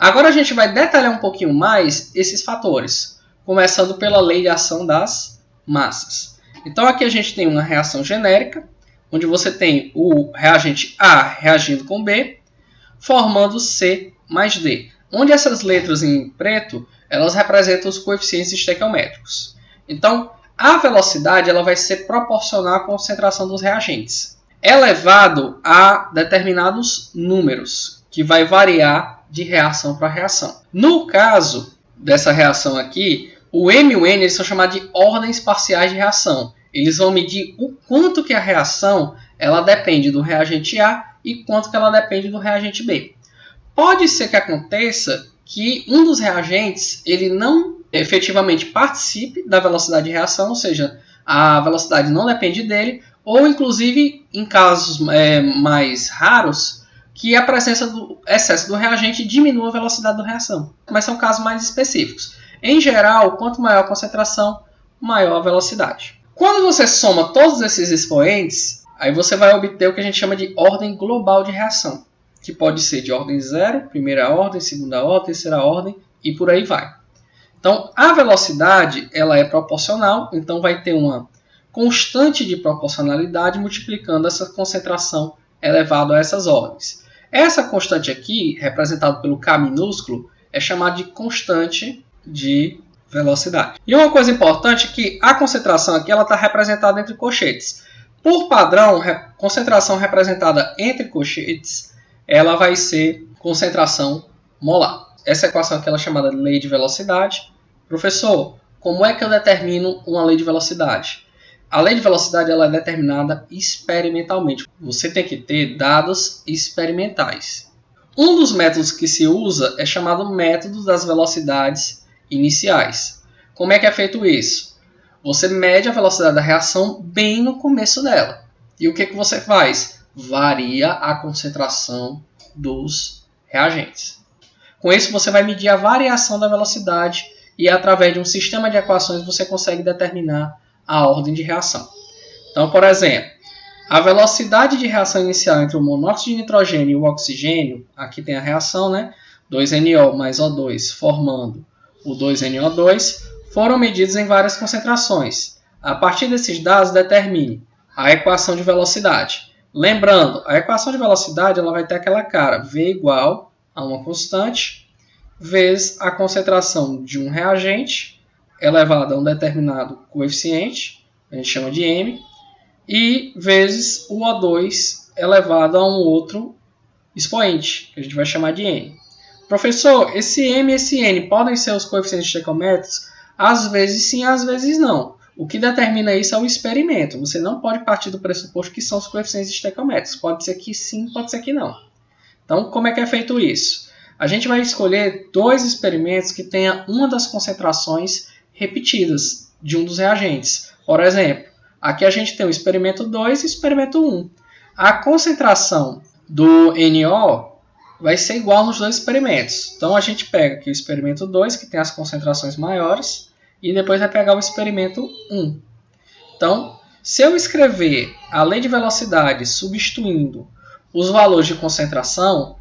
Agora a gente vai detalhar um pouquinho mais esses fatores, começando pela lei de ação das massas. Então aqui a gente tem uma reação genérica, onde você tem o reagente A reagindo com B, formando C mais D, onde essas letras em preto elas representam os coeficientes estequiométricos. Então, a velocidade ela vai ser proporcional à concentração dos reagentes, elevado a determinados números, que vai variar de reação para reação. No caso dessa reação aqui, o M e o N eles são chamados de ordens parciais de reação. Eles vão medir o quanto que a reação ela depende do reagente A e quanto que ela depende do reagente B. Pode ser que aconteça que um dos reagentes ele não efetivamente participe da velocidade de reação, ou seja, a velocidade não depende dele, ou inclusive em casos mais raros, que a presença do excesso do reagente diminua a velocidade da reação. Mas são casos mais específicos. Em geral, quanto maior a concentração, maior a velocidade. Quando você soma todos esses expoentes, aí você vai obter o que a gente chama de ordem global de reação, que pode ser de ordem 0, primeira ordem, segunda ordem, terceira ordem e por aí vai. Então, a velocidade ela é proporcional, então vai ter uma constante de proporcionalidade multiplicando essa concentração elevada a essas ordens. Essa constante aqui, representada pelo K minúsculo, é chamada de constante de velocidade. E uma coisa importante é que a concentração aqui está representada entre colchetes. Por padrão, concentração representada entre colchetes ela vai ser concentração molar. Essa equação aqui ela é chamada de lei de velocidade. Professor, como é que eu determino uma lei de velocidade? A lei de velocidade ela é determinada experimentalmente. Você tem que ter dados experimentais. Um dos métodos que se usa é chamado método das velocidades iniciais. Como é que é feito isso? Você mede a velocidade da reação bem no começo dela. E o que você faz? Varia a concentração dos reagentes. Com isso, você vai medir a variação da velocidade e, através de um sistema de equações, você consegue determinar a ordem de reação. Então, por exemplo, a velocidade de reação inicial entre o monóxido de nitrogênio e o oxigênio, aqui tem a reação, né? 2NO mais O2 formando o 2NO2, foram medidos em várias concentrações. A partir desses dados, determine a equação de velocidade. Lembrando, a equação de velocidade ela vai ter aquela cara, V igual a uma constante, vezes a concentração de um reagente, elevado a um determinado coeficiente, a gente chama de M, e vezes o O2 elevado a um outro expoente, que a gente vai chamar de N. Professor, esse M e esse N podem ser os coeficientes estequiométricos? Às vezes sim, às vezes não. O que determina isso é o experimento. Você não pode partir do pressuposto que são os coeficientes estequiométricos. Pode ser que sim, pode ser que não. Então, como é que é feito isso? A gente vai escolher dois experimentos que tenham uma das concentrações repetidas de um dos reagentes. Por exemplo, aqui a gente tem o experimento 2 e o experimento 1. A concentração do NO vai ser igual nos dois experimentos. Então, a gente pega aqui o experimento 2, que tem as concentrações maiores, e depois vai pegar o experimento 1. Então, se eu escrever a lei de velocidade substituindo os valores de concentração,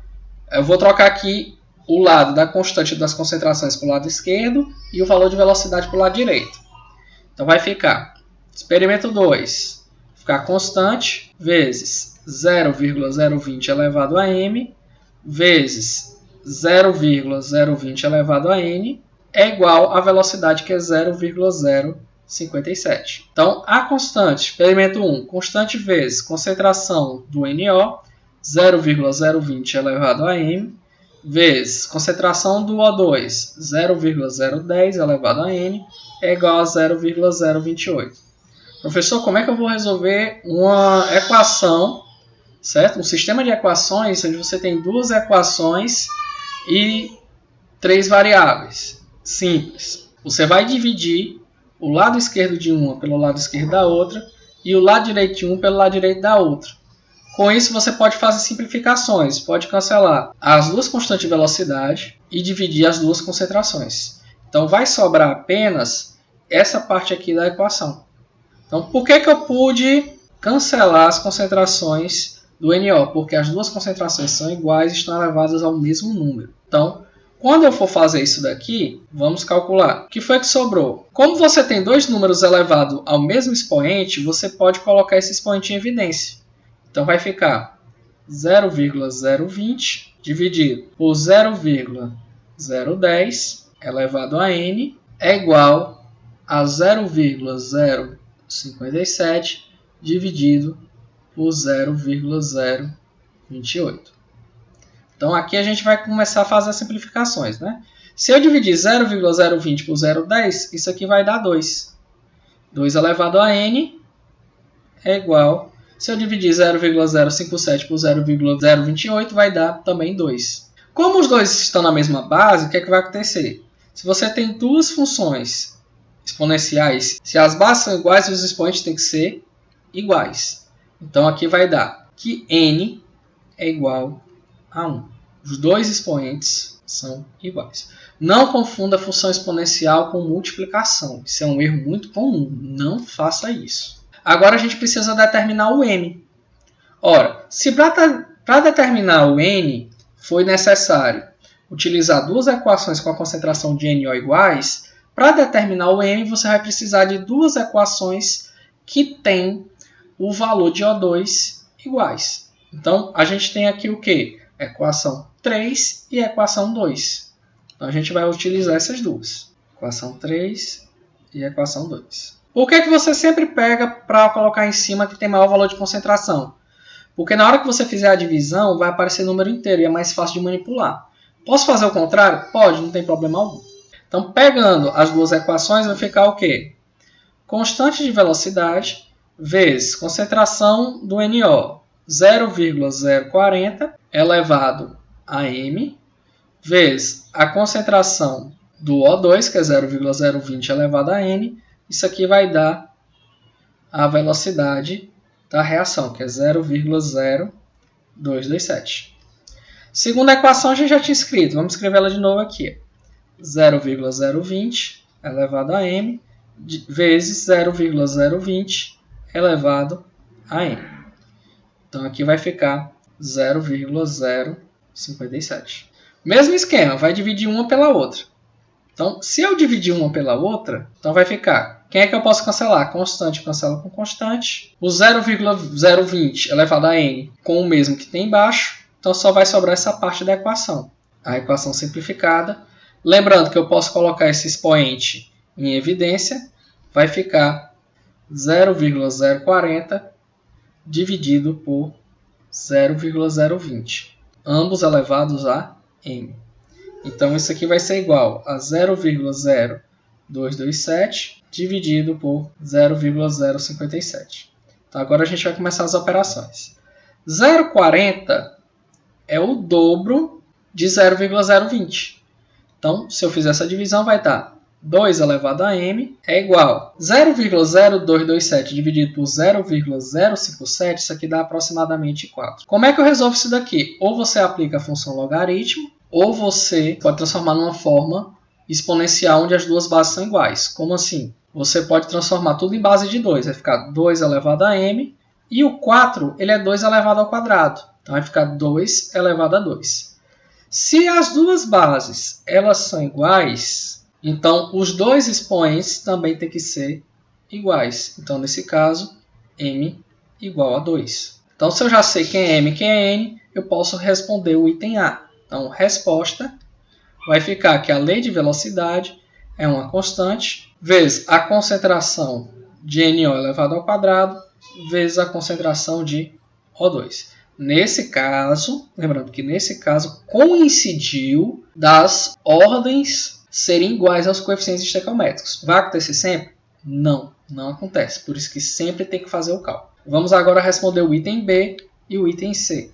eu vou trocar aqui o lado da constante das concentrações para o lado esquerdo e o valor de velocidade para o lado direito. Então, vai ficar experimento 2, ficar constante, vezes 0,020 elevado a m, vezes 0,020 elevado a n, é igual à velocidade que é 0,057. Então, a constante, experimento 1, constante vezes concentração do NO, 0,020 elevado a m, vezes concentração do O2, 0,010 elevado a n, é igual a 0,028. Professor, como é que eu vou resolver uma equação, certo? Um sistema de equações onde você tem duas equações e três variáveis? Simples. Você vai dividir o lado esquerdo de uma pelo lado esquerdo da outra e o lado direito de um pelo lado direito da outra. Com isso, você pode fazer simplificações. Pode cancelar as duas constantes de velocidade e dividir as duas concentrações. Então, vai sobrar apenas essa parte aqui da equação. Então, por que eu pude cancelar as concentrações do NO? Porque as duas concentrações são iguais e estão elevadas ao mesmo número. Então, Quando eu for fazer isso daqui, vamos calcular. O que foi que sobrou? Como você tem dois números elevados ao mesmo expoente, você pode colocar esse expoente em evidência. Então vai ficar 0,020 dividido por 0,010 elevado a n é igual a 0,057 dividido por 0,028. Então, aqui a gente vai começar a fazer as simplificações, né? Se eu dividir 0,020 por 0,10, isso aqui vai dar 2. 2 elevado a n é igual... Se eu dividir 0,057 por 0,028, vai dar também 2. Como os dois estão na mesma base, o que é que vai acontecer? Se você tem duas funções exponenciais, se as bases são iguais, os expoentes têm que ser iguais. Então, aqui vai dar que n é igual a 1. Os dois expoentes são iguais. Não confunda função exponencial com multiplicação. Isso é um erro muito comum. Não faça isso. Agora a gente precisa determinar o m. Ora, se para determinar o n foi necessário utilizar duas equações com a concentração de NO iguais, para determinar o m você vai precisar de duas equações que têm o valor de O2 iguais. Então, a gente tem aqui o quê? Equação 3 e equação 2. Então, a gente vai utilizar essas duas. Equação 3 e equação 2. Por que você sempre pega para colocar em cima que tem maior valor de concentração? Porque na hora que você fizer a divisão, vai aparecer número inteiro e é mais fácil de manipular. Posso fazer o contrário? Pode, não tem problema algum. Então, pegando as duas equações, vai ficar o quê? Constante de velocidade vezes concentração do NO, 0,040 elevado a m, vezes a concentração do O2, que é 0,020 elevado a n. Isso aqui vai dar a velocidade da reação, que é 0,0227. Segunda equação a gente já tinha escrito, vamos escrever ela de novo aqui. 0,020 elevado a m vezes 0,020 elevado a m. Então, aqui vai ficar 0,057. Mesmo esquema, vai dividir uma pela outra. Então, se eu dividir uma pela outra, então vai ficar... Quem é que eu posso cancelar? Constante cancela com constante. O 0,020 elevado a n com o mesmo que tem embaixo. Então, só vai sobrar essa parte da equação. A equação simplificada. Lembrando que eu posso colocar esse expoente em evidência. Vai ficar 0,040 dividido por 0,020. Ambos elevados a m. Então, isso aqui vai ser igual a 0,0227 dividido por 0,057. Então, agora a gente vai começar as operações. 0,40 é o dobro de 0,020. Então, se eu fizer essa divisão, vai dar 2 elevado a m é igual a 0,0227 dividido por 0,057, isso aqui dá aproximadamente 4. Como é que eu resolvo isso daqui? Ou você aplica a função logaritmo, ou você pode transformar numa forma exponencial onde as duas bases são iguais. Como assim? Você pode transformar tudo em base de 2. Vai ficar 2 elevado a m. E o 4 ele é 2 elevado ao quadrado. Então vai ficar 2 elevado a 2. Se as duas bases elas são iguais, então os dois expoentes também têm que ser iguais. Então, nesse caso, m igual a 2. Então, se eu já sei quem é m e quem é n, eu posso responder o item A. Então, resposta vai ficar que a lei de velocidade é uma constante, vezes a concentração de NO elevado ao quadrado, vezes a concentração de O2. Nesse caso, lembrando que nesse caso coincidiu das ordens serem iguais aos coeficientes estequiométricos. Vai acontecer sempre? Não, não acontece. Por isso que sempre tem que fazer o cálculo. Vamos agora responder o item B e o item C.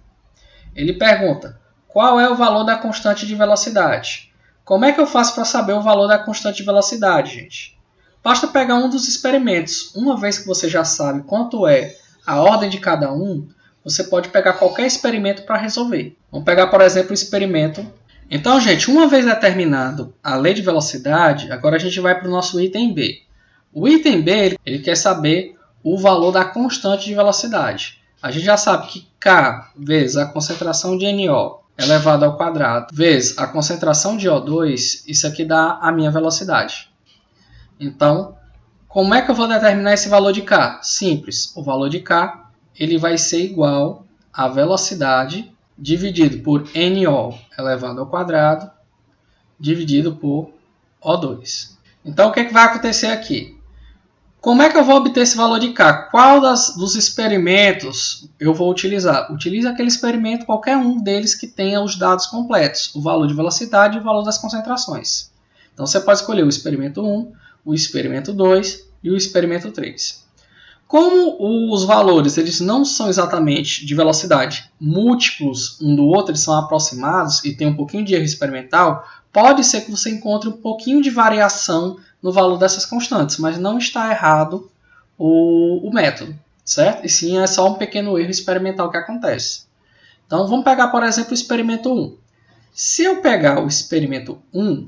Ele pergunta: qual é o valor da constante de velocidade? Como é que eu faço para saber o valor da constante de velocidade, gente? Basta pegar um dos experimentos. Uma vez que você já sabe quanto é a ordem de cada um, você pode pegar qualquer experimento para resolver. Vamos pegar, por exemplo, o experimento. Então, gente, uma vez determinado a lei de velocidade, agora a gente vai para o nosso item B. O item B ele quer saber o valor da constante de velocidade. A gente já sabe que K vezes a concentração de NO elevado ao quadrado vezes a concentração de O2, isso aqui dá a minha velocidade. Então, como é que eu vou determinar esse valor de K? Simples, o valor de K ele vai ser igual à velocidade dividido por NO elevado ao quadrado dividido por O2. Então, o que vai acontecer aqui? Como é que eu vou obter esse valor de K? Qual dos experimentos eu vou utilizar? Utilize aquele experimento, qualquer um deles que tenha os dados completos, o valor de velocidade e o valor das concentrações. Então, você pode escolher o experimento 1, o experimento 2 e o experimento 3. Como os valores eles não são exatamente de velocidade múltiplos um do outro, eles são aproximados e tem um pouquinho de erro experimental, pode ser que você encontre um pouquinho de variação no valor dessas constantes, mas não está errado o método, certo? E sim, é só um pequeno erro experimental que acontece. Então, vamos pegar, por exemplo, o experimento 1. Se eu pegar o experimento 1,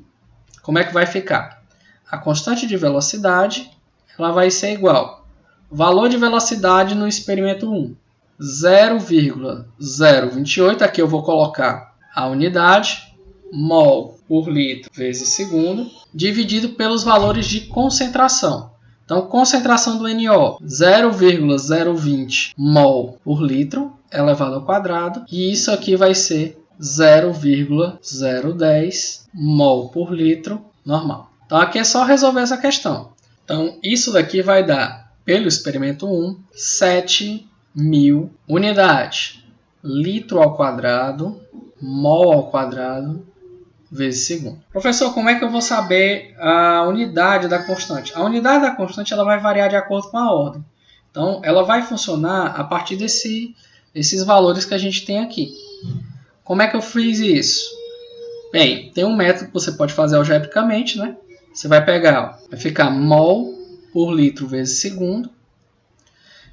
como é que vai ficar? A constante de velocidade ela vai ser igual ao valor de velocidade no experimento 1, 0,028, aqui eu vou colocar a unidade, mol por litro vezes segundo, dividido pelos valores de concentração. Então, concentração do NO, 0,020 mol por litro elevado ao quadrado, e isso aqui vai ser 0,010 mol por litro normal. Então, aqui é só resolver essa questão. Então, isso daqui vai dar, pelo experimento 1, 7.000 unidades. Litro ao quadrado, mol ao quadrado, vezes segundo. Professor, como é que eu vou saber a unidade da constante? A unidade da constante ela vai variar de acordo com a ordem. Então, ela vai funcionar a partir desses valores que a gente tem aqui. Como é que eu fiz isso? Bem, tem um método que você pode fazer algebricamente, né? Você vai pegar, vai ficar mol por litro vezes segundo.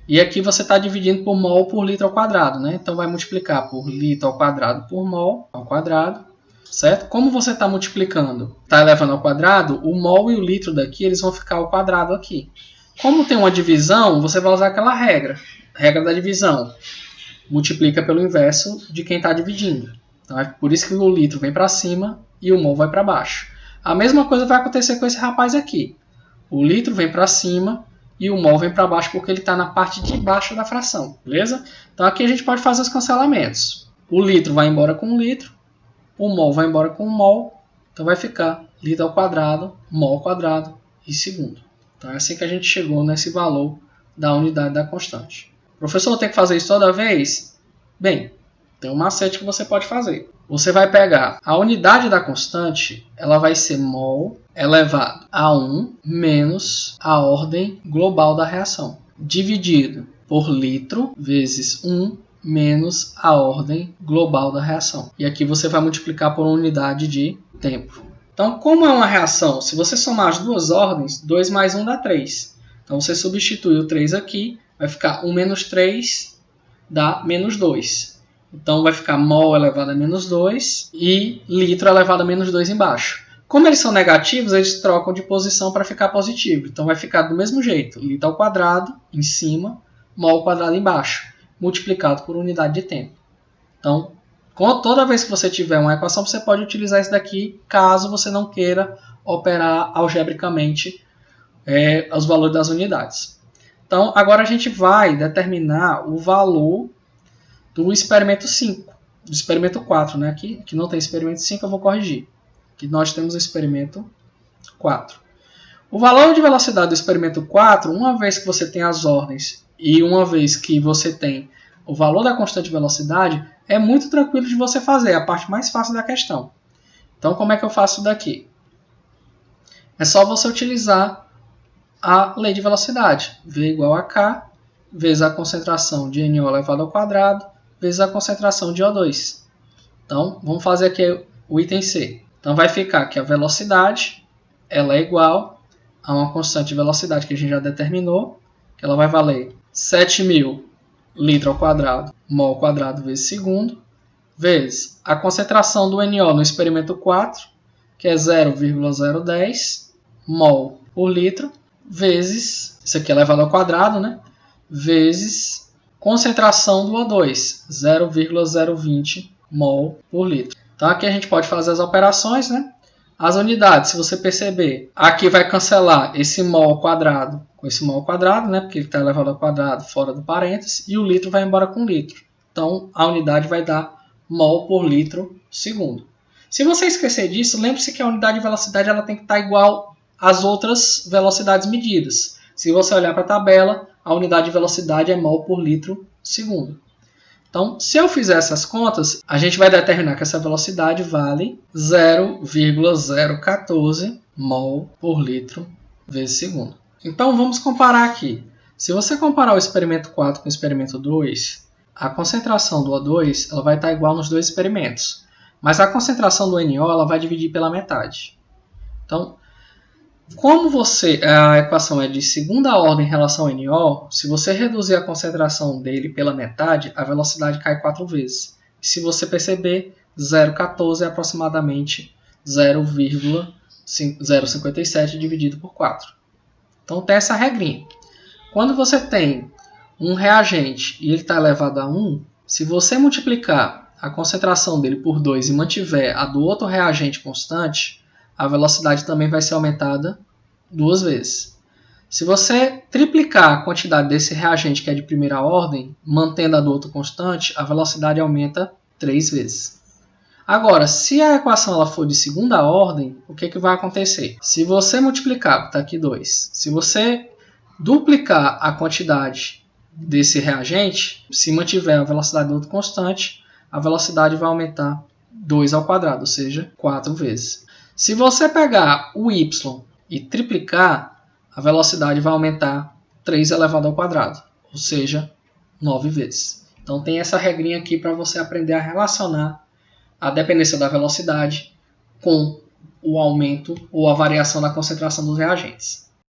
E aqui você está dividindo por mol por litro ao quadrado, né? Então, vai multiplicar por litro ao quadrado por mol ao quadrado. Certo? Como você está multiplicando, está elevando ao quadrado, o mol e o litro daqui eles vão ficar ao quadrado aqui. Como tem uma divisão, você vai usar aquela regra da divisão. Multiplica pelo inverso de quem está dividindo. Então, é por isso que o litro vem para cima e o mol vai para baixo. A mesma coisa vai acontecer com esse rapaz aqui. O litro vem para cima e o mol vem para baixo porque ele está na parte de baixo da fração. Beleza? Então aqui a gente pode fazer os cancelamentos. O litro vai embora com o litro. O mol vai embora com o mol, então vai ficar litro ao quadrado, mol ao quadrado e segundo. Então é assim que a gente chegou nesse valor da unidade da constante. Professor, tem que fazer isso toda vez? Bem, tem um macete que você pode fazer. Você vai pegar a unidade da constante, ela vai ser mol elevado a 1 menos a ordem global da reação, dividido por litro vezes 1 menos a ordem global da reação. E aqui você vai multiplicar por uma unidade de tempo. Então, como é uma reação, se você somar as duas ordens, 2 mais 1 dá 3. Então, você substitui o 3 aqui, vai ficar 1 menos 3 dá menos 2. Então, vai ficar mol elevado a menos 2 e litro elevado a menos 2 embaixo. Como eles são negativos, eles trocam de posição para ficar positivo. Então, vai ficar do mesmo jeito, litro ao quadrado em cima, mol ao quadrado embaixo, multiplicado por unidade de tempo. Então, toda vez que você tiver uma equação, você pode utilizar isso daqui, caso você não queira operar algebricamente os valores das unidades. Então, agora a gente vai determinar o valor do experimento 5, do experimento 4. Né? Aqui não tem experimento 5, eu vou corrigir. Aqui nós temos o experimento 4. O valor de velocidade do experimento 4, uma vez que você tem as ordens e uma vez que você tem o valor da constante de velocidade, é muito tranquilo de você fazer, é a parte mais fácil da questão. Então, como é que eu faço isso daqui? É só você utilizar a lei de velocidade. V igual a K, vezes a concentração de NO elevado ao quadrado, vezes a concentração de O2. Então, vamos fazer aqui o item C. Então, vai ficar que a velocidade ela é igual a uma constante de velocidade que a gente já determinou, que ela vai valer 7.000 litro ao quadrado, mol ao quadrado vezes segundo, vezes a concentração do NO no experimento 4, que é 0,010 mol por litro, vezes, isso aqui é elevado ao quadrado, né? Vezes concentração do O2, 0,020 mol por litro. Então aqui a gente pode fazer as operações, né? As unidades, se você perceber, aqui vai cancelar esse mol ao quadrado com esse mol ao quadrado, né? Porque ele está elevado ao quadrado fora do parênteses, e o litro vai embora com litro. Então a unidade vai dar mol por litro segundo. Se você esquecer disso, lembre-se que a unidade de velocidade ela tem que estar igual às outras velocidades medidas. Se você olhar para a tabela, a unidade de velocidade é mol por litro segundo. Então, se eu fizer essas contas, a gente vai determinar que essa velocidade vale 0,014 mol por litro vezes segundo. Então, vamos comparar aqui. Se você comparar o experimento 4 com o experimento 2, a concentração do O2 ela vai estar igual nos dois experimentos. Mas a concentração do NO ela vai dividir pela metade. Então, como a equação é de segunda ordem em relação ao NO, se você reduzir a concentração dele pela metade, a velocidade cai 4 vezes. E se você perceber, 0,14 é aproximadamente 0,057 dividido por 4. Então tem essa regrinha. Quando você tem um reagente e ele está elevado a 1, se você multiplicar a concentração dele por 2 e mantiver a do outro reagente constante, a velocidade também vai ser aumentada 2 vezes. Se você triplicar a quantidade desse reagente que é de primeira ordem, mantendo a do outro constante, a velocidade aumenta 3 vezes. Agora, se a equação ela for de segunda ordem, o que vai acontecer? Se você multiplicar, está aqui 2, se você duplicar a quantidade desse reagente, se mantiver a velocidade do outro constante, a velocidade vai aumentar 2 ao quadrado, ou seja, 4 vezes. Se você pegar o y e triplicar, a velocidade vai aumentar 3 elevado ao quadrado, ou seja, 9 vezes. Então tem essa regrinha aqui para você aprender a relacionar a dependência da velocidade com o aumento ou a variação da concentração dos reagentes.